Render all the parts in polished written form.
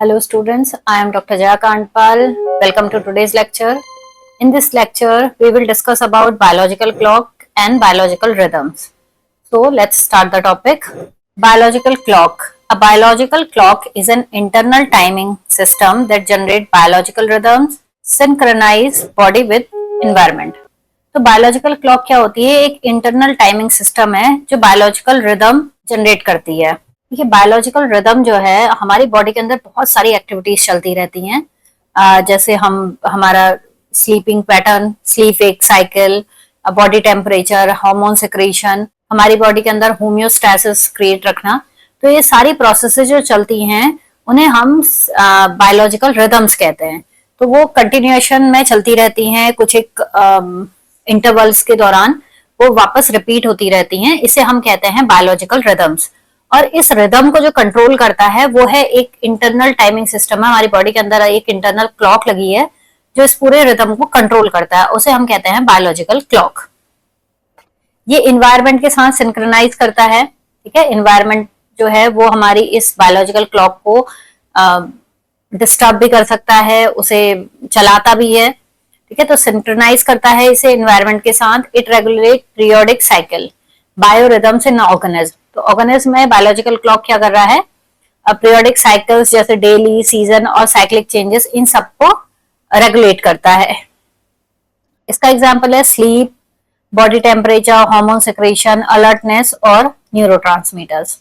Hello students, I am Dr. Jaya Kantpal. Welcome to today's lecture. In this lecture, we will discuss about biological clock and biological rhythms. So let's start the topic. Biological clock. A biological clock is an internal timing system that generates biological rhythms, synchronize body with environment. तो biological clock क्या होती है? एक internal timing system है जो biological rhythm generate करती है। देखिए, बायोलॉजिकल रिदम जो है हमारी बॉडी के अंदर बहुत सारी एक्टिविटीज चलती रहती हैं, जैसे हमारा sleeping pattern, sleep wake cycle, body temperature, hormone secretion, हमारी बॉडी के अंदर होम्योस्टैसिस क्रिएट रखना। तो ये सारी प्रोसेसेस जो चलती हैं उन्हें हम बायोलॉजिकल रिदम्स कहते हैं। तो वो कंटिन्यूएशन में चलती रहती हैं, कुछ एक इंटरवल्स के दौरान वो वापस रिपीट होती रहती हैं। इसे हम कहते हैं बायोलॉजिकल रिदम्स। और इस रिदम को जो कंट्रोल करता है वो है एक इंटरनल टाइमिंग सिस्टम है। हमारी बॉडी के अंदर एक इंटरनल क्लॉक लगी है जो इस पूरे रिदम को कंट्रोल करता है, उसे हम कहते हैं बायोलॉजिकल क्लॉक। ये इन्वायरमेंट के साथ सिंक्रोनाइज करता है। ठीक है, इन्वायरमेंट जो है वो हमारी इस बायोलॉजिकल क्लॉक को डिस्टर्ब भी कर सकता है, उसे चलाता भी है। ठीक है, तो सिंक्रोनाइज करता है इसे इन्वायरमेंट के साथ। It regulate periodic cycle biorhythms in organism. तो ऑर्गेनिज्म में बायोलॉजिकल क्लॉक क्या कर रहा है? पीरियोडिक साइकिल्स जैसे डेली, सीजन और साइक्लिक चेंजेस, इन सबको रेगुलेट करता है। इसका एग्जांपल है sleep, body temperature, hormone secretion, alertness और न्यूरोट्रांसमीटर्स।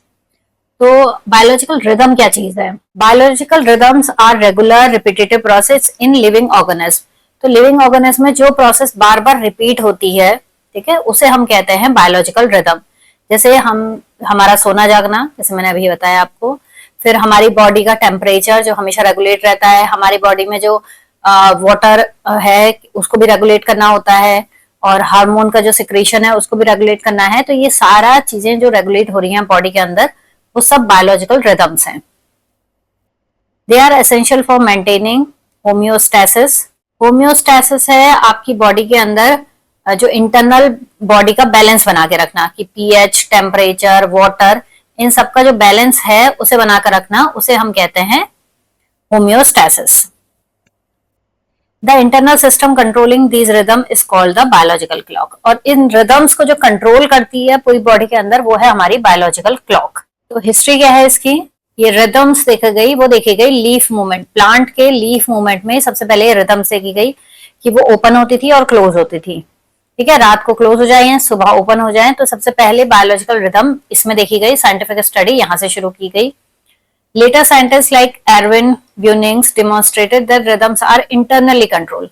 तो बायोलॉजिकल रिदम क्या चीज है? Biological rhythms are regular repetitive process in living organism. तो लिविंग ऑर्गेनिज्म में जो प्रोसेस बार बार रिपीट होती है, ठीक है, उसे हम कहते हैं बायोलॉजिकल रिदम। जैसे हमारा सोना जागना, जैसे मैंने अभी बताया आपको, फिर हमारी बॉडी का टेम्परेचर जो हमेशा रेगुलेट रहता है, हमारी बॉडी में जो वाटर है उसको भी रेगुलेट करना होता है, और हार्मोन का जो सिक्रेशन है उसको भी रेगुलेट करना है। तो ये सारा चीजें जो रेगुलेट हो रही हैं बॉडी के अंदर, वो सब बायोलॉजिकल रिदम्स हैं। They are essential for maintaining homeostasis. Homeostasis है आपकी बॉडी के अंदर जो इंटरनल बॉडी का बैलेंस बना के रखना, कि पीएच, टेम्परेचर, वाटर, इन सब का जो बैलेंस है उसे बनाकर रखना, उसे हम कहते हैं homeostasis. The internal system controlling these rhythm is called the biological clock. और इन रिदम्स को जो कंट्रोल करती है पूरी बॉडी के अंदर, वो है हमारी बायोलॉजिकल क्लॉक। तो हिस्ट्री क्या है इसकी? ये रिदम्स देखी गई लीफ मूवमेंट, प्लांट के लीफ मूवमेंट में सबसे पहले ये रिदम्स देखी गई कि वो ओपन होती थी और क्लोज होती थी। ठीक है, रात को क्लोज हो जाए, सुबह ओपन हो जाए, तो सबसे पहले बायोलॉजिकल रिदम इसमें देखी गई। साइंटिफिक स्टडी यहाँ से शुरू की गई। Later scientist like Erwin Bunnings demonstrated that rhythms are internally control.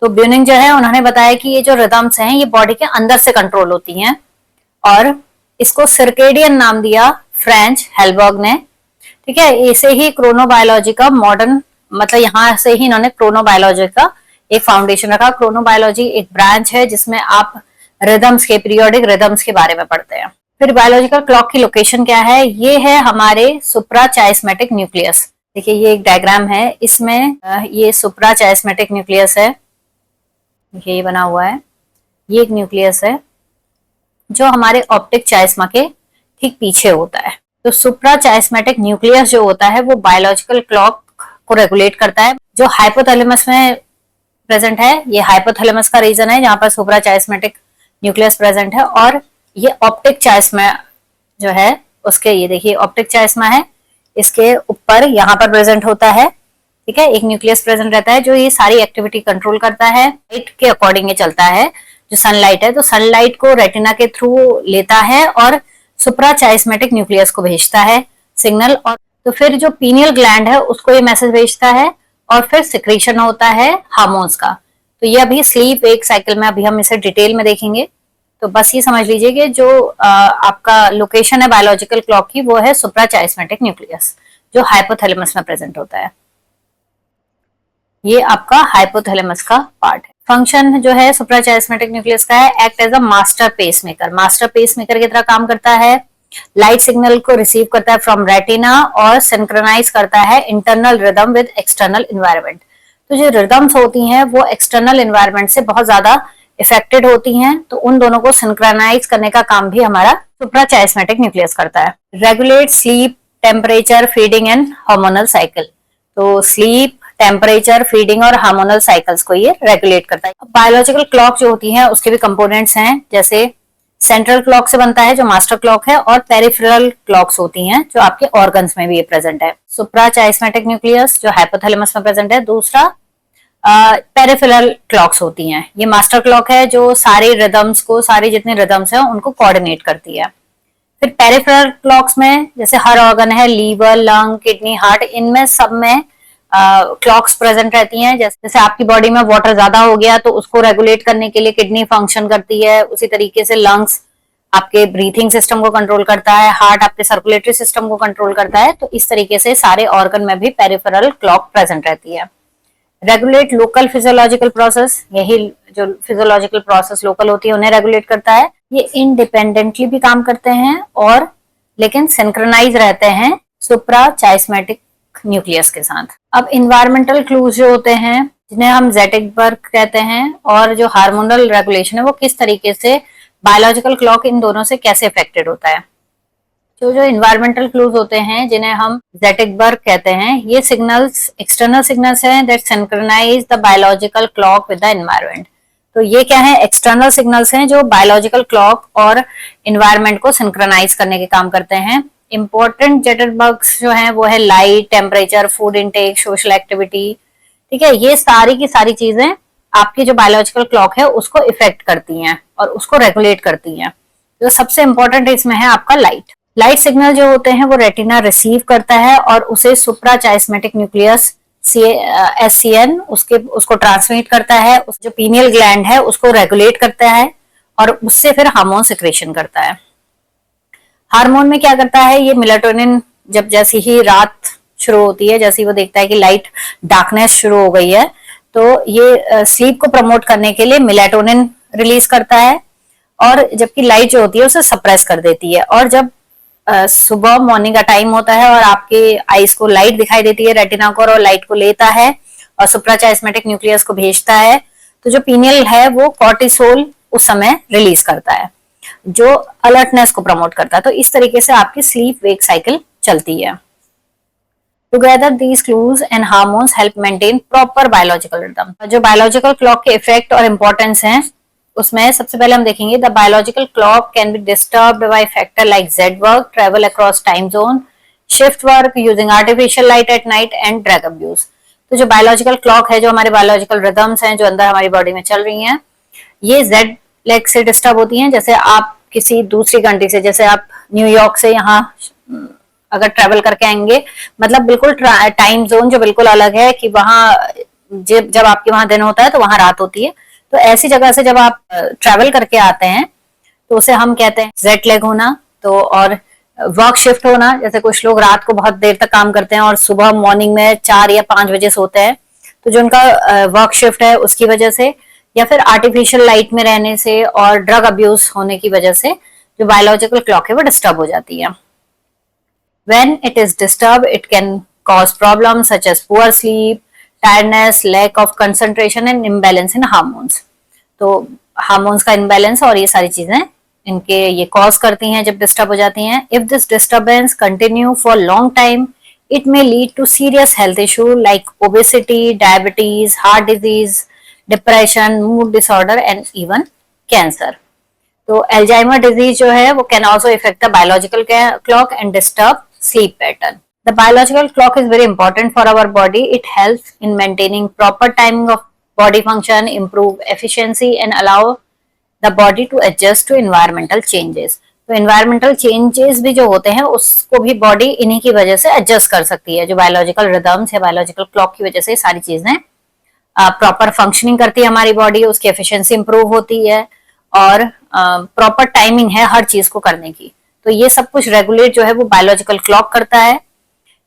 तो ब्यूनिंग जो है उन्होंने बताया कि ये जो रिदम्स हैं ये बॉडी के अंदर से कंट्रोल होती हैं, और इसको सर्केडियन नाम दिया फ्रेंच हेलबर्ग ने। ठीक है, इसे ही क्रोनोबायोलॉजी का मॉडर्न, मतलब यहाँ से ही इन्होंने क्रोनोबायोलॉजी का एक फाउंडेशन रखा। क्रोनोबायोलॉजी एक ब्रांच है जिसमें आप रिदम्स के, पीरियोडिक रिदम्स के बारे में पढ़ते हैं। फिर बायोलॉजिकल क्लॉक की लोकेशन क्या है? ये है हमारे सुप्राचायस्मेटिक न्यूक्लियस। देखिए, ये एक डायग्राम है, इसमें ये सुप्राचायस्मेटिक न्यूक्लियस है। देखिए, ये बना हुआ है, ये एक न्यूक्लियस है जो हमारे ऑप्टिक चायस्मा के ठीक पीछे होता है। तो सुप्राचायस्मेटिक न्यूक्लियस जो होता है वो बायोलॉजिकल क्लॉक को रेगुलेट करता है। जो हाइपोथैलेमस में प्रेजेंट है, ये हाइपोथैलेमस का रीजन है जहां पर सुप्राचायस्मेटिक न्यूक्लियस प्रेजेंट है, और ये ऑप्टिक चायस्मा जो है उसके, ये देखिए ऑप्टिक चायस्मा है, इसके ऊपर यहाँ पर प्रेजेंट होता है। ठीक है, एक न्यूक्लियस प्रेजेंट रहता है जो ये सारी एक्टिविटी कंट्रोल करता है। लाइट के अकॉर्डिंग ये चलता है। जो सनलाइट है, तो सनलाइट को रेटिना के थ्रू लेता है और सुप्राचायस्मेटिक न्यूक्लियस को भेजता है सिग्नल, और तो फिर जो पीनियल ग्लैंड है उसको ये मैसेज भेजता है, और फिर सिक्रीशन होता है हार्मोन्स का। तो ये अभी स्लीप वेक साइकिल में अभी हम इसे डिटेल में देखेंगे। तो बस ये समझ लीजिए कि जो आपका लोकेशन है बायोलॉजिकल क्लॉक की, वो है सुप्राचायस्मेटिक न्यूक्लियस जो हाइपोथैलेमस में प्रेजेंट होता है। ये आपका हाइपोथैलेमस का पार्ट है। फंक्शन जो है सुप्राचायस्मेटिक न्यूक्लियस का है, act as a master pacemaker. Master pacemaker की तरह काम करता है। लाइट सिग्नल को रिसीव करता है फ्रॉम रेटिना और सिंक्रोनाइज करता है internal rhythm with external environment. तो जो रिदम्स होती हैं वो एक्सटर्नल एनवायरनमेंट से बहुत ज्यादा इफेक्टेड होती हैं, तो उन दोनों को सिंक्रोनाइज करने का काम भी हमारा सुप्राचायस्मेटिक न्यूक्लियस करता है। Regulate sleep, temperature, feeding and hormonal cycle. तो स्लीप, टेम्परेचर, फीडिंग और हार्मोनल साइकिल्स को ये रेगुलेट करता है। बायोलॉजिकल क्लॉक जो होती है उसके भी कंपोनेंट्स हैं, जैसे सेंट्रल क्लॉक से बनता है जो मास्टर क्लॉक है, और पेरिफेरल क्लॉक्स होती हैं जो आपके ऑर्गन्स में भी ये प्रेजेंट है। सुप्रा चाइस्मेटिक न्यूक्लियस जो हाइपोथैलेमस में प्रेजेंट है। दूसरा पेरिफेरल क्लॉक्स होती हैं, ये मास्टर क्लॉक है जो सारे रिदम्स को, सारे जितने रिदम्स हैं उनको कोऑर्डिनेट करती है। फिर पेरिफेरल क्लॉक्स में जैसे हर ऑर्गन है, लीवर, लंग, किडनी, हार्ट, इनमें सब में क्लॉक्स प्रेजेंट रहती हैं। जैसे आपकी बॉडी में वाटर ज्यादा हो गया तो उसको रेगुलेट करने के लिए किडनी फंक्शन करती है, उसी तरीके से लंग्स आपके ब्रीथिंग सिस्टम को कंट्रोल करता है, हार्ट आपके सर्कुलेटरी सिस्टम को कंट्रोल करता है। तो इस तरीके से सारे ऑर्गन में भी पेरिफेरल क्लॉक प्रेजेंट रहती है। रेगुलेट लोकल फिजियोलॉजिकल प्रोसेस, यही जो फिजियोलॉजिकल प्रोसेस लोकल होती है उन्हें रेगुलेट करता है। ये इंडिपेंडेंटली भी काम करते हैं और लेकिन सिंक्रोनाइज रहते हैं सुप्रा चाइस्मेटिक न्यूक्लियस के साथ। अब इन्वायरमेंटल क्लूज जो होते हैं जिन्हें हम ज़ेटिगबर्ग कहते हैं, और जो हार्मोनल रेगुलेशन है वो किस तरीके से बायोलॉजिकल क्लॉक इन दोनों से कैसे अफेक्टेड होता है। जो इन्वायरमेंटल क्लूज होते हैं जिन्हें हम ज़ेटिगबर्ग कहते हैं, ये सिग्नल्स एक्सटर्नल सिग्नल्स हैं that synchronize the biological clock with the environment. तो ये क्या है, एक्सटर्नल सिग्नल्स हैं जो बायोलॉजिकल क्लॉक और एनवायरनमेंट को सिंक्रोनाइज करने के काम करते हैं। इंपॉर्टेंट ज़ेटिगबर्ग्स जो हैं वो है light, temperature, food intake, social activity. ठीक है, ये सारी की सारी चीजें आपकी जो बायोलॉजिकल क्लॉक है उसको इफेक्ट करती हैं और उसको रेगुलेट करती हैं। तो सबसे इंपॉर्टेंट इसमें है आपका लाइट। लाइट सिग्नल जो होते हैं वो रेटिना रिसीव करता है और उसे सुप्रा चाइस्मेटिक न्यूक्लियस SCN उसको ट्रांसमिट करता है। जो पीनियल ग्लैंड है उसको रेगुलेट करता है और उससे फिर हार्मोन सिक्रेशन करता है। हार्मोन में क्या करता है, ये मेलाटोनिन जब जैसी ही रात शुरू होती है, जैसे ही वो देखता है कि लाइट डार्कनेस शुरू हो गई है, तो ये स्लीप को प्रमोट करने के लिए मेलाटोनिन रिलीज करता है, और जबकि लाइट जो होती है उसे सप्रेस कर देती है। और जब सुबह मॉर्निंग का टाइम होता है और आपके आईज को लाइट दिखाई देती है, रेटिना को, और लाइट को लेता है और सुप्राचाइस्मेटिक न्यूक्लियस को भेजता है, तो जो पीनियल है वो कॉर्टिसोल उस समय रिलीज करता है जो अलर्टनेस को प्रमोट करता है। तो इस तरीके से आपकी स्लीप वेक साइकिल चलती है। Together these clues and hormones help maintain proper biological rhythm. जो बायोलॉजिकल क्लॉक के इफेक्ट और इंपॉर्टेंस हैं उसमें सबसे पहले हम देखेंगे the biological clock can be disturbed by factor like Z work, travel across time zone, shift work, using artificial light at night and drug abuse. तो जो बायोलॉजिकल क्लॉक है, जो हमारे बायोलॉजिकल रिदम्स हैं जो अंदर हमारी बॉडी में चल रही हैं, ये जेड लेग से डिस्टर्ब होती हैं। जैसे आप किसी दूसरी कंट्री से, जैसे आप न्यूयॉर्क से यहाँ अगर ट्रेवल करके आएंगे, मतलब बिल्कुल टाइम जोन जो बिल्कुल अलग है कि वहां जब आपके वहां दिन होता है तो वहां रात होती है। तो ऐसी जगह से जब आप ट्रेवल करके आते हैं तो उसे हम कहते हैं जेट लैग होना। तो और वर्क शिफ्ट होना, जैसे कुछ लोग रात को बहुत देर तक काम करते हैं और सुबह मॉर्निंग में 4 या 5 बजे सोते हैं, तो जो उनका वर्क शिफ्ट है उसकी वजह से, या फिर आर्टिफिशियल लाइट में रहने से और ड्रग अब्यूज होने की वजह से जो बायोलॉजिकल क्लॉक है वो डिस्टर्ब हो जाती है। When it is disturbed, it can cause problems such as poor sleep, tiredness, lack of concentration and imbalance in hormones. तो हार्मोन्स का इम्बैलेंस और ये सारी चीजें इनके ये कॉज करती हैं जब डिस्टर्ब हो जाती हैं। If this disturbance continue for long time, it may lead to serious health issue like obesity, diabetes, heart disease, depression, mood disorder and even cancer. तो एल्जाइमर डिजीज जो है वो can also effect the biological clock and disturb sleep pattern. The biological clock is very important for our body. It helps in maintaining proper timing of body function, improve efficiency and allow the body to adjust to environmental changes. तो environmental changes भी जो होते हैं उसको भी body इन्हीं की वजह से adjust कर सकती है। जो biological rhythms है, biological clock की वजह से सारी चीजें proper functioning करती है हमारी body, उसकी efficiency improve होती है और proper timing है हर चीज को करने की। तो ये सब कुछ रेगुलेट जो है वो बायोलॉजिकल क्लॉक करता है।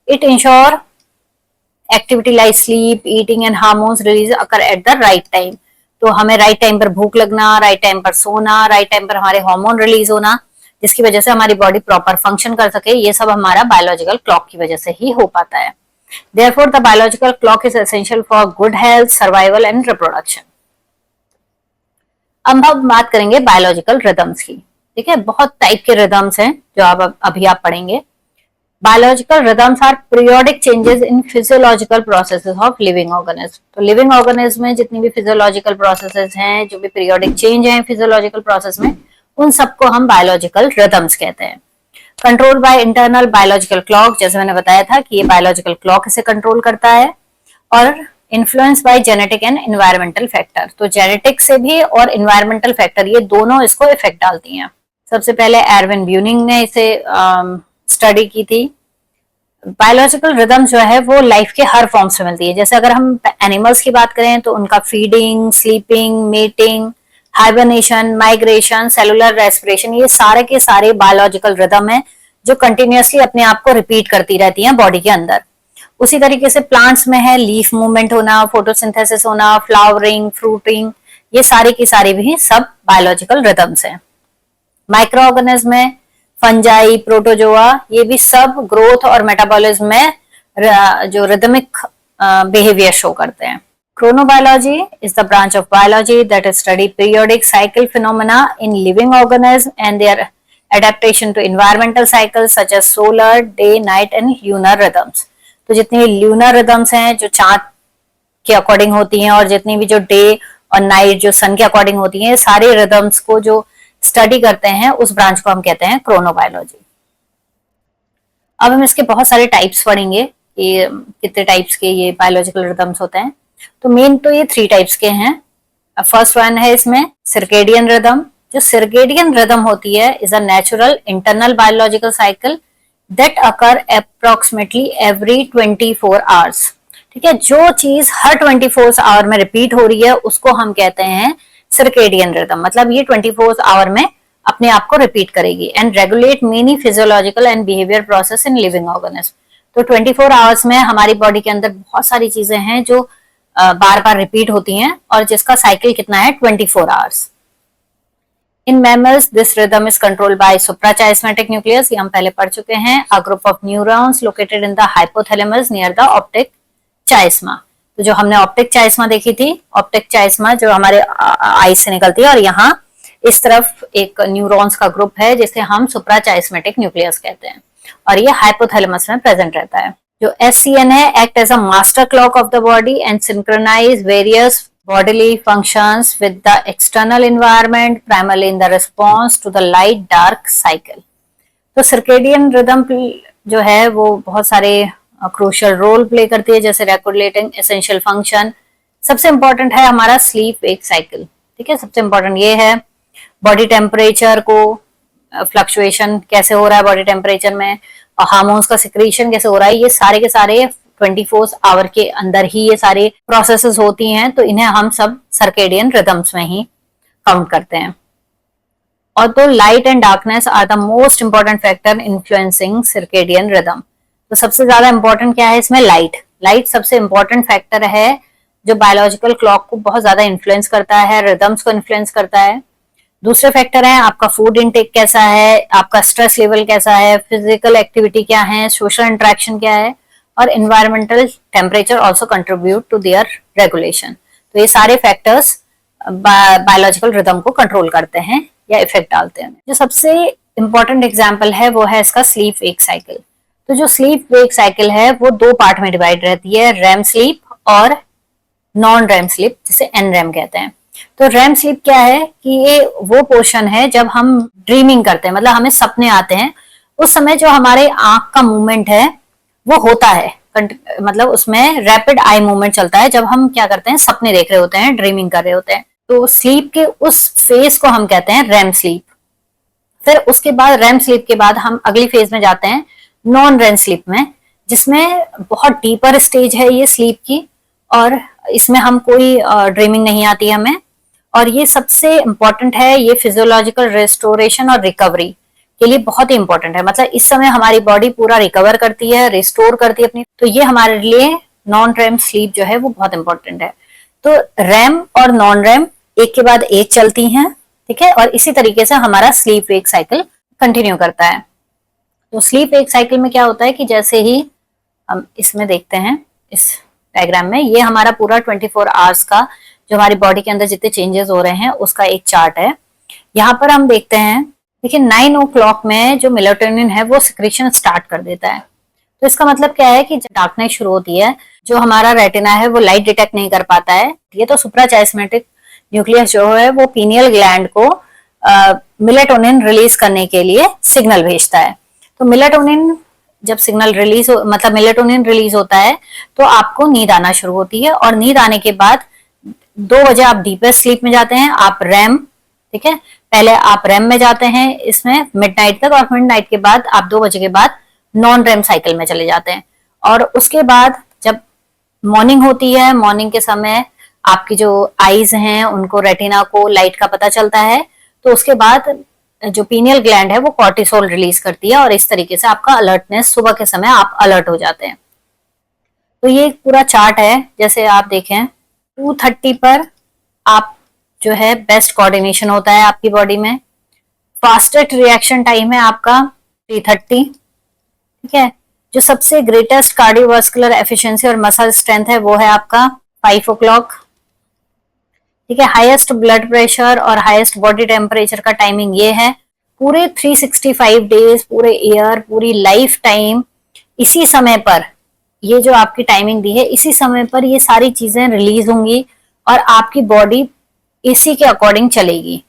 It ensure activity like sleep, eating and hormones release occur at the right time. तो हमें राइट टाइम पर भूख लगना, राइट टाइम पर सोना, राइट टाइम पर हमारे हार्मोन रिलीज होना, जिसकी वजह से हमारी बॉडी प्रॉपर फंक्शन कर सके, ये सब हमारा बायोलॉजिकल क्लॉक की वजह से ही हो पाता है। Therefore the biological clock is essential for good health, survival and reproduction. अब हम बात करेंगे बायोलॉजिकल रिदम्स की। ठीक है, बहुत टाइप के रिदम्स हैं जो अभी आप पढ़ेंगे। Biological rhythms are periodic changes in physiological processes of living organism. तो लिविंग ऑर्गेनिज्म में जितनी भी फिजियोलॉजिकल प्रोसेसेस हैं, जो भी पीरियोडिक चेंज हैं फिजियोलॉजिकल प्रोसेस में, उन सबको हम बायोलॉजिकल रिदम्स कहते हैं। Control by internal biological clock, जैसे मैंने बताया था कि ये बायोलॉजिकल क्लॉक इसे कंट्रोल करता है। और influence by genetic and environmental factor, तो जेनेटिक से भी और एनवायरमेंटल फैक्टर, ये दोनों इसको इफेक्ट डालती हैं। सबसे पहले एरविन ब्यूनिंग ने इसे स्टडी की थी। बायोलॉजिकल रिदम जो है वो लाइफ के हर फॉर्म से मिलती है। जैसे अगर हम एनिमल्स की बात करें तो उनका feeding, sleeping, mating, hibernation, migration, cellular respiration, ये सारे के सारे बायोलॉजिकल रिदम है जो कंटिन्यूअसली अपने आप को रिपीट करती रहती हैं बॉडी के अंदर। उसी तरीके से प्लांट्स में है लीफ मूवमेंट होना, फोटोसिंथेसिस होना, फ्लावरिंग, फ्रूटिंग, ये सारे की सारी भी सब बायोलॉजिकल रिदम्स हैं। माइक्रो ऑर्गेनिज्म में फंजाई, प्रोटोजोआ, ये भी सब ग्रोथ और मेटाबॉलिज्म में जो रिदमिक बिहेवियर शो करते हैं। Chronobiology is the branch of biology that study periodic cycle phenomena in living organisms and their adaptation to environmental cycles such as solar, day, night and lunar rhythms. तो जितनी lunar rhythms हैं जो चांद के according होती हैं, और जितनी भी जो डे और नाइट जो सन के अकॉर्डिंग होती हैं, सारे रिदम्स को जो स्टडी करते हैं उस ब्रांच को हम कहते हैं क्रोनोबायोलॉजी। अब हम इसके बहुत सारे टाइप्स पढ़ेंगे कि कितने टाइप्स के ये बायोलॉजिकल रिदम्स होते हैं। तो मेन तो ये 3 टाइप्स के हैं। फर्स्ट वन है इसमें सर्केडियन रिदम। जो सर्केडियन रिदम होती है is a natural internal biological cycle that occur approximately every 24 hours. ठीक है, जो चीज हर 24 आवर में रिपीट हो रही है उसको हम कहते हैं सर्केडियन रिदम। मतलब ये 24 आवर में अपने आप को रिपीट करेगी and regulate many physiological and behaviour process in living organism. तो 24 आवर्स में हमारी बॉडी के अंदर बहुत सारी चीजें हैं जो बार बार रिपीट होती हैं और जिसका साइकिल कितना है 24 hours. In mammals this rhythm is controlled by suprachiasmatic nucleus, ये हम पहले पढ़ चुके हैं। A group of neurons located in the hypothalamus near the optic chiasma. तो जो हमने ऑप्टिक चाइस्मा देखी थी, ऑप्टिक चाइस्मा जो हमारे आई से निकलती है, और यहाँ इस तरफ एक न्यूरॉन्स का ग्रुप है जिसे हम सुप्राचाइस्मेटिक न्यूक्लियस कहते हैं, और ये हाइपोथैलेमस में प्रेजेंट रहता है। जो SCN है act as a master clock of the body and synchronize various bodily functions with the external environment primarily in the response to the light dark cycle। तो सर्केडियन रिदम जो है वो बहुत सारे क्रूशियल रोल प्ले करती है, जैसे regulating essential function. सबसे इंपॉर्टेंट है हमारा स्लीप वेक साइकिल। ठीक है, सबसे इंपॉर्टेंट ये है बॉडी टेम्परेचर को फ्लक्चुएशन कैसे हो रहा है बॉडी टेम्परेचर में, और हार्मोन्स का सिक्रीशन कैसे हो रहा है, ये सारे के सारे 24 आवर के अंदर ही ये सारे प्रोसेसेस होती हैं। तो इन्हें हम सब सर्केडियन रिदम्स में ही काउंट करते हैं। और तो light and darkness are the most important factor influencing circadian rhythm. तो सबसे ज्यादा इंपॉर्टेंट क्या है इसमें, लाइट। लाइट सबसे इंपॉर्टेंट फैक्टर है जो बायोलॉजिकल क्लॉक को बहुत ज्यादा इन्फ्लुएंस करता है, रिदम्स को इन्फ्लुएंस करता है। दूसरे फैक्टर है आपका फूड इनटेक कैसा है, आपका स्ट्रेस लेवल कैसा है, फिजिकल एक्टिविटी क्या है, सोशल इंटरेक्शन क्या है, और environmental temperature also contribute to their regulation. तो ये सारे फैक्टर्स बायोलॉजिकल रिदम को कंट्रोल करते हैं या इफेक्ट डालते हैं। जो सबसे इंपॉर्टेंट एग्जाम्पल है वो है इसका स्लीप वेक साइकिल। तो जो स्लीप वेक साइकिल है वो 2 पार्ट में डिवाइड रहती है, रैम स्लीप और नॉन रैम स्लीप, जिसे NREM कहते हैं। तो रैम स्लीप क्या है कि ये वो पोर्शन है जब हम ड्रीमिंग करते हैं, मतलब हमें सपने आते हैं, उस समय जो हमारे आंख का मूवमेंट है वो होता है, मतलब उसमें रैपिड आई मूवमेंट चलता है जब हम क्या करते हैं, सपने देख रहे होते हैं, ड्रीमिंग कर रहे होते हैं। तो स्लीप के उस फेज को हम कहते हैं रैम स्लीप। फिर उसके बाद रैम स्लीप के बाद हम अगली फेज में जाते हैं नॉन रैम स्लीप में, जिसमें बहुत डीपर स्टेज है ये स्लीप की, और इसमें हम कोई ड्रीमिंग नहीं आती हमें। और ये सबसे इंपॉर्टेंट है, ये फिजियोलॉजिकल रेस्टोरेशन और रिकवरी के लिए बहुत ही इंपॉर्टेंट है। मतलब इस समय हमारी बॉडी पूरा रिकवर करती है, रिस्टोर करती है अपनी, तो ये हमारे लिए नॉन रैम स्लीप जो है वो बहुत इंपॉर्टेंट है। तो रैम और नॉन रैम एक के बाद एक चलती हैं, ठीक है, और इसी तरीके से हमारा स्लीप वेक साइकिल कंटिन्यू करता है। तो स्लीप वेक साइकिल में क्या होता है कि जैसे ही हम इसमें देखते हैं इस डायग्राम में, ये हमारा पूरा 24 आवर्स का जो हमारी बॉडी के अंदर जितने चेंजेस हो रहे हैं उसका एक चार्ट है। यहाँ पर हम देखते हैं, देखिए 9 o'clock में जो मेलाटोनिन है वो सिक्रीशन स्टार्ट कर देता है। तो इसका मतलब क्या है कि डार्कनेस शुरू होती है, जो हमारा रेटिना है वो लाइट डिटेक्ट नहीं कर पाता है। ये तो सुप्राचाइस्मेटिक न्यूक्लियस जो है वो पीनियल ग्लैंड को मेलाटोनिन रिलीज करने के लिए सिग्नल भेजता है। तो मेलाटोनिन जब सिग्नल रिलीज हो, मतलब मेलाटोनिन रिलीज होता है तो आपको नींद आना शुरू होती है, और नींद आने के बाद 2 बजे आप डीपेस्ट स्लीप में जाते हैं, आप रैम, ठीक है, पहले आप रैम में जाते हैं इसमें मिडनाइट तक, और मिडनाइट के बाद आप 2 बजे के बाद नॉन रैम साइकिल में चले जाते हैं। और उसके बाद जब मॉर्निंग होती है, मॉर्निंग के समय आपकी जो आईज हैं उनको, रेटिना को लाइट का पता चलता है, तो उसके बाद जो पीनियल ग्लैंड है वो कॉर्टिसोल रिलीज करती है, और इस तरीके से आपका अलर्टनेस, सुबह के समय आप अलर्ट हो जाते हैं। तो ये एक पूरा चार्ट है, जैसे आप देखें 2:30 पर आप जो है बेस्ट कोऑर्डिनेशन होता है आपकी बॉडी में। फास्टेस्ट रिएक्शन टाइम है आपका 3:30, ठीक है। जो सबसे ग्रेटेस्ट कार्डियोवास्कुलर एफिशिएंसी और मसल स्ट्रेंथ है वो है आपका 5 o'clock, ठीक है। हाईएस्ट ब्लड प्रेशर और हाईएस्ट बॉडी टेम्परेचर का टाइमिंग ये है। पूरे 365 डेज, पूरे ईयर, पूरी लाइफ टाइम इसी समय पर, ये जो आपकी टाइमिंग दी है, इसी समय पर ये सारी चीजें रिलीज होंगी और आपकी बॉडी इसी के अकॉर्डिंग चलेगी।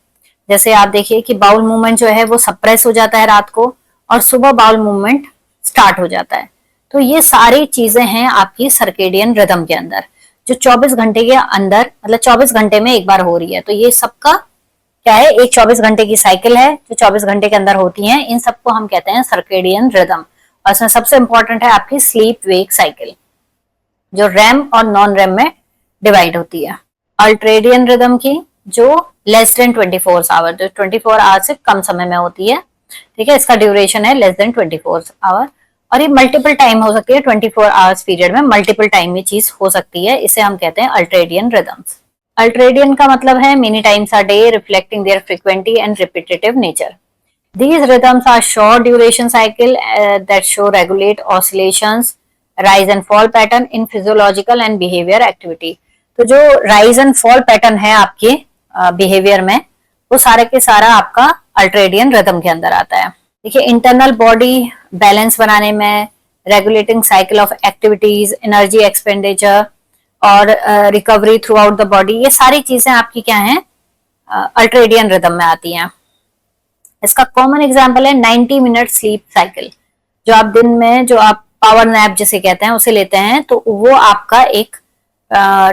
जैसे आप देखिए कि बाउल मूवमेंट जो है वो सप्रेस हो जाता है रात को, और सुबह बाउल मूवमेंट स्टार्ट हो जाता है। तो ये सारी चीजें हैं आपकी सर्केडियन रिदम के अंदर, जो 24 घंटे के अंदर, मतलब 24 घंटे में एक बार हो रही है। तो ये सबका क्या है, एक 24 घंटे की साइकिल है जो 24 घंटे के अंदर होती है। इन सबको हम कहते हैं सर्केडियन रिदम। और इसमें सबसे इंपॉर्टेंट है आपकी स्लीप वेक साइकिल, जो रैम और नॉन रैम में डिवाइड होती है। अल्ट्रेडियन रिदम की जो लेस देन 24 आवर, जो 24 आवर से कम समय में होती है, ठीक है, इसका ड्यूरेशन है लेस देन 24 आवर, और ये मल्टीपल टाइम हो सकती है। 24 आवर्स पीरियड में मल्टीपल टाइम ये चीज हो सकती है, इसे हम कहते हैं अल्ट्रेडियन रिदम्स। अल्ट्रेडियन का मतलब है many times a day, reflecting their frequency and repetitive nature. These rhythms are short duration cycle that show regulate oscillations, rise and fall pattern in physiological and behavior activity. तो जो rise and fall pattern है आपके behavior में, वो सारे के सारा आपका अल्ट्रेडियन रिदम के अंदर आता है। देखिए, इंटरनल बॉडी बैलेंस बनाने में, regulating cycle of activities, energy expenditure और recovery throughout the body, ये सारी चीजें आपकी क्या हैं, अल्ट्रेडियन रिदम में आती हैं। इसका कॉमन एग्जांपल है 90 मिनट स्लीप साइकिल, जो आप दिन में, जो आप पावर नैप जिसे कहते हैं, उसे लेते हैं, तो वो आपका एक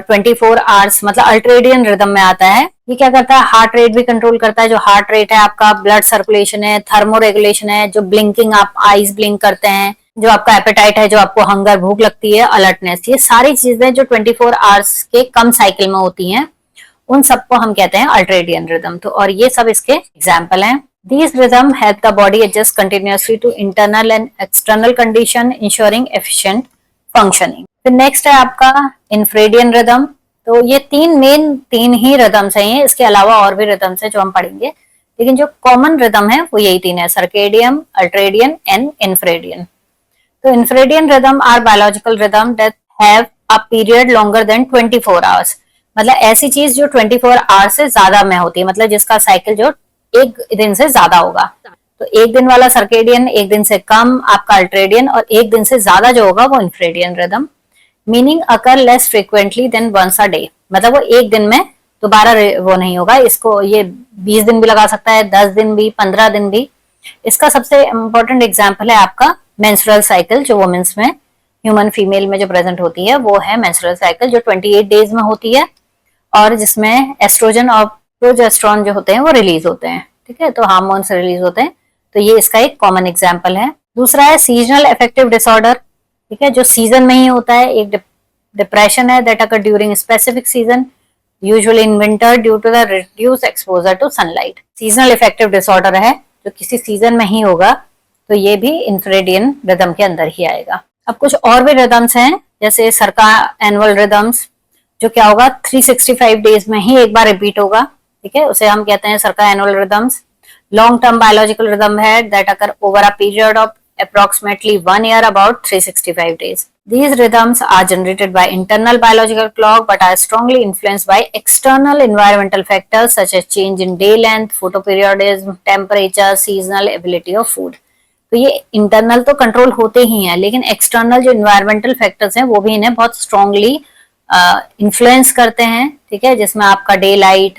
24 आवर्स, मतलब अल्ट्रेडियन रिदम में आता है। ये क्या करता है, हार्ट रेट भी कंट्रोल करता है। जो हार्ट रेट है आपका, ब्लड सर्कुलेशन है, थर्मो रेगुलेशन है, जो ब्लिंकिंग, आप आईज ब्लिंक करते हैं, जो आपका एपेटाइट है, जो आपको हंगर, भूख लगती है, अलर्टनेस, ये सारी चीजें जो 24 आवर्स के कम साइकिल में होती हैं, उन सबको हम कहते हैं अल्ट्रेडियन रिदम। तो और ये सब इसके एग्जाम्पल हैं। These rhythm help the body adjust continuously to internal and external condition, ensuring efficient functioning. फिर नेक्स्ट है आपका इंफ्रेडियन रिदम। तो ये तीन ही रिदम्स हैं, इसके अलावा और भी रिदम्स हैं जो हम पढ़ेंगे, लेकिन जो कॉमन रिदम है वो यही तीन है, सर्केडियन, अल्ट्रेडियन एंड इंफ्रेडियन। तो infradian rhythm are biological rhythm that have a period longer than 24 hours. मतलब ऐसी चीज जो 24 आवर्स से ज्यादा में होती है, मतलब जिसका साइकिल जो एक दिन से ज्यादा होगा। तो एक दिन वाला सर्केडियन, एक दिन से कम आपका अल्ट्रेडियन, और एक दिन से ज्यादा जो होगा वो infradian rhythm. Meaning occur less frequently than once a day, मतलब वो एक दिन में दोबारा वो नहीं होगा। इसको ये 20 दिन भी लगा सकता है, 10 दिन भी, 15 दिन भी। इसका सबसे इंपॉर्टेंट एग्जाम्पल है आपका मेंस्ट्रुअल साइकिल, जो वुमेन्स में, ह्यूमन फीमेल में जो प्रेजेंट होती है, वो है मेंस्ट्रुअल साइकिल, जो 28 डेज में होती है, और जिसमें एस्ट्रोजन और प्रोजेस्टेरोन जो होते हैं वो रिलीज होते हैं, ठीक है, तो हार्मोन्स रिलीज होते हैं। तो ये इसका एक कॉमन एग्जांपल है। दूसरा है सीजनल अफेक्टिव डिसऑर्डर, ठीक है, जो सीजन में ही होता है। एक डिप्रेशन है that occur during specific season, usually in winter due to the reduce exposure to sunlight. Seasonal affective disorder है जो किसी सीजन में ही होगा, तो ये भी इंफ्रेडियन रिदम के अंदर ही आएगा। अब कुछ और भी रिदम्स हैं, जैसे सरका एनुअल रिदम्स, जो क्या होगा 365 डेज में ही एक बार रिपीट होगा, ठीक है, उसे हम कहते हैं circa annual rhythms. Long term biological rhythm है that occur over a period of approximately 1 year, about 365 days. These rhythms are generated by internal biological clock but are strongly influenced by external environmental factors such as change in day length, photoperiodism, temperature, seasonal ability of food. तो ये internal तो control होते ही हैं, लेकिन external जो environmental factors हैं वो भी इन्हें बहुत स्ट्रांगली इन्फ्लुएंस करते हैं, ठीक है, जिसमें आपका डे लाइट,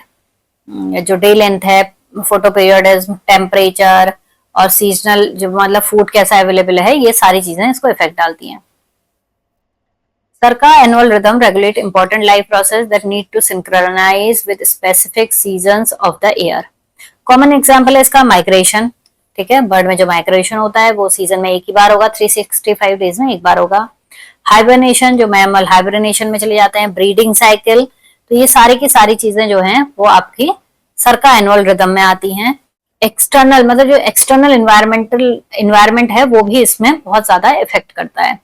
जो डे लेंथ है, फोटो पीरियडिज्म, टेम्परेचर और सीजनल जो मतलब फूड कैसा अवेलेबल है, ये सारी चीजें इसको इफेक्ट डालती हैं। Circa annual rhythm regulate important life process that need to synchronize with specific seasons of the year. Common example है इसका माइग्रेशन, ठीक है, बर्ड में जो माइग्रेशन होता है वो सीजन में एक ही बार होगा, 365 डेज में एक बार होगा। हाइबरनेशन, जो मैमल हाइबरनेशन में चले जाते हैं। ब्रीडिंग साइकिल, तो ये सारी की सारी चीजें जो हैं वो आपकी सर्का एनुअल रिदम में आती हैं। एक्सटर्नल मतलब जो एक्सटर्नल इन्वायरमेंट है वो भी इसमें बहुत ज्यादा इफेक्ट करता है।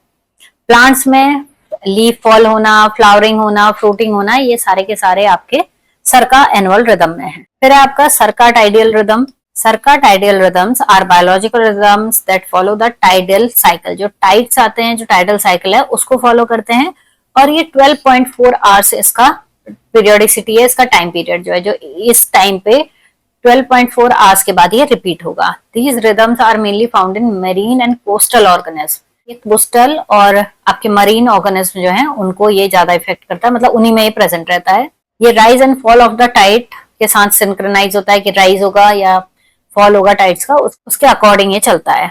प्लांट्स में लीफ फॉल होना, फ्लावरिंग होना, फ्रूटिंग होना, ये सारे के सारे आपके सर्का एनुअल रिदम में है। फिर है आपका सर्का टाइडियल rhythm. Circadian rhythms are biological rhythms that follow the tidal cycle. जो टाइड्स आते हैं, जो टाइडल साइकिल है उसको फॉलो करते हैं, और ये 12.4 आवर्स इसका पीरियोडिसिटी है, इसका टाइम पीरियड जो है, जो इस टाइम पे 12.4 आवर्स के बाद ये रिपीट होगा। These rhythms are mainly found in marine and coastal organisms. ये कोस्टल और आपके मरीन ऑर्गेनिज्म जो है उनको ये ज्यादा इफेक्ट करता है, मतलब उन्हीं में ये प्रेजेंट रहता है। ये rise and fall of the tide के साथ सिंक्रोनाइज होता है, कि राइज होगा या फॉल होगा टाइड्स का, उसके अकॉर्डिंग ये चलता है।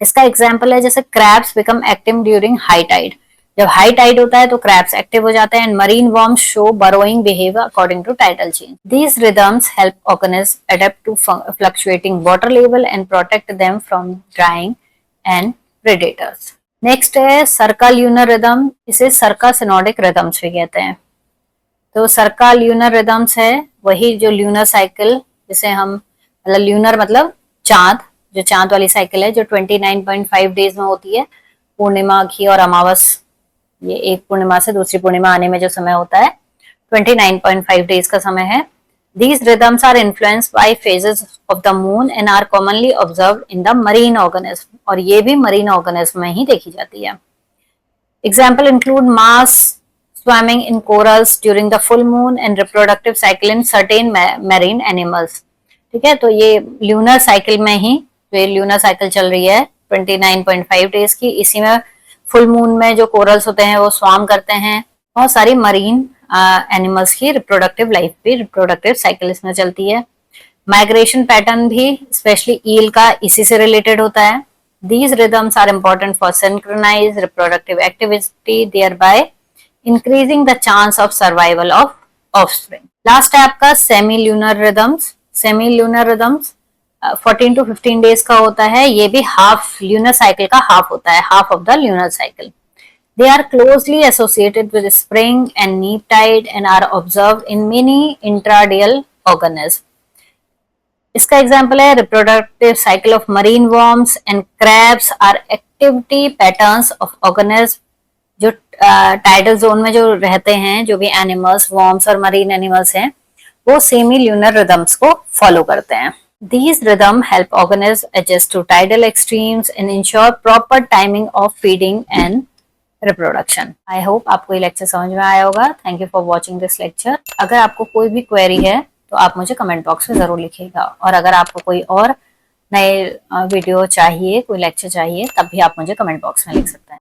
इसका एग्जांपल है जैसे crabs become active during high tide. जब हाई टाइड होता है तो क्रैब्स एक्टिव हो जाते हैं, and marine worms show burrowing behaviour according to tidal change. These rhythms help organism adapt to fluctuating water level and protect them from drying and predators. Next है circa lunar rhythm, इसे सर्का synodic rhythms भी कहते हैं। तो सर्का lunar rhythms है वही जो lunar cycle, जिसे हम मतलब ल्यूनर मतलब चांद, जो चांद वाली साइकिल है जो 29.5 डेज में होती है, पूर्णिमा घी और अमावस, ये एक पूर्णिमा से दूसरी पूर्णिमा आने में जो समय होता है 29.5 डेज का समय है। These rhythms are influenced by phases of the moon and are commonly observed in the marine organism, और ये भी marine organism में ही देखी जाती है। Example include mass swimming in corals during the full moon and reproductive cycle in certain marine animals। ठीक है, तो ये ल्यूनर साइकिल में ही, जो ये ल्यूनर साइकिल चल रही है 29.5 डेज की, इसी में फुल मून में जो कोरल्स होते हैं वो स्वाम करते हैं। बहुत सारी मरीन एनिमल्स की रिप्रोडक्टिव लाइफ भी, रिप्रोडक्टिव साइकिल इसमें चलती है। माइग्रेशन पैटर्न भी स्पेशली ईल का इसी से रिलेटेड होता है। These rhythms are important for synchronized reproductive activity, thereby increasing the chance of survival of offspring. Last है आपका semi lunar rhythms. Semi lunar rhythms 14 to 15 days का होता है, ये भी हाफ ल्यूनर साइकिल का हाफ होता है, half of the lunar cycle. They are closely associated with spring and neap tide and are observed in many intradial organisms. इसका example है reproductive cycle of marine worms and crabs or activity patterns of organism, जो tidal zone में जो रहते हैं, जो भी animals, worms और मरीन एनिमल्स हैं, वो सेमी ल्यूनर रिदम्स को फॉलो करते हैं। These rhythm help organisms adjust to tidal extremes and ensure proper timing of feeding and reproduction. I hope आपको ये लेक्चर समझ में आया होगा। Thank you for watching this lecture. अगर आपको कोई भी क्वेरी है तो आप मुझे कमेंट बॉक्स में जरूर लिखिएगा, और अगर आपको कोई और नए वीडियो चाहिए, कोई लेक्चर चाहिए, तब भी आप मुझे कमेंट बॉक्स में लिख सकते हैं।